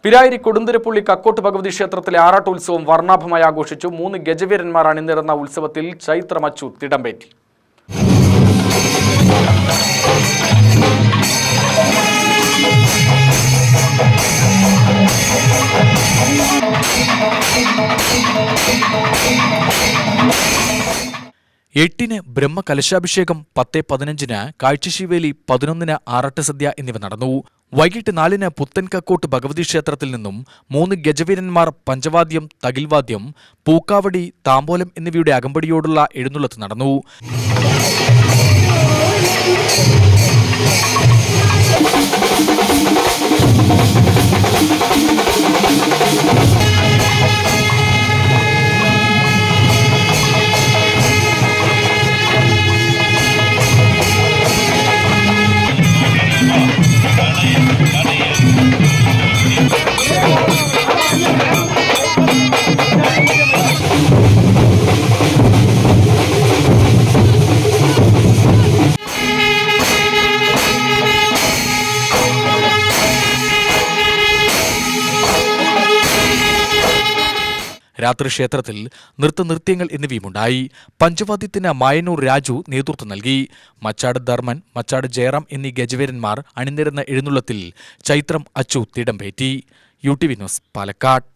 പിരായിരി കൊടുന്തുരപ്പള്ളി കക്കോട്ട് ഭഗവതി ക്ഷേത്രത്തിലെ ആറാട്ടുത്സവം വർണ്ണാഭമായി ആഘോഷിച്ചു. 3 ഗജവീരന്മാർ അണിനിരന്ന ഉത്സവത്തിൽ ചൈത്രമച്ചു തിടമ്പേറ്റി. എട്ടിന് ബ്രഹ്മകലശാഭിഷേകം, 10:15 കാഴ്ചശീവേലി, 11 ആറാട്ടുസദ്യ എന്നിവ നടന്നു. വൈകിട്ട് 4 പുത്തൻ കക്കോട്ട് ഭഗവതി ക്ഷേത്രത്തിൽ നിന്നും 3 ഗജവീരന്മാർ പഞ്ചവാദ്യം, തകിൽവാദ്യം, പൂക്കാവടി, താമ്പോലം എന്നിവയുടെ അകമ്പടിയോടുള്ള എഴുന്നള്ളത്ത് നടന്നു. രാത്രി ക്ഷേത്രത്തിൽ നൃത്തനൃത്യങ്ങൾ എന്നിവയുമുണ്ടായി. പഞ്ചവാദ്യത്തിന് മായന്നൂർ രാജു നേതൃത്വം നൽകി. മച്ചാട് ധർമ്മൻ, മച്ചാട് ജയറാം എന്നീ ഗജവീരന്മാർ അണിനിരന്ന എഴുന്നള്ളത്തിൽ ചൈത്രം അച്ചു തിടമ്പേറ്റി. UTV news, Palakkad.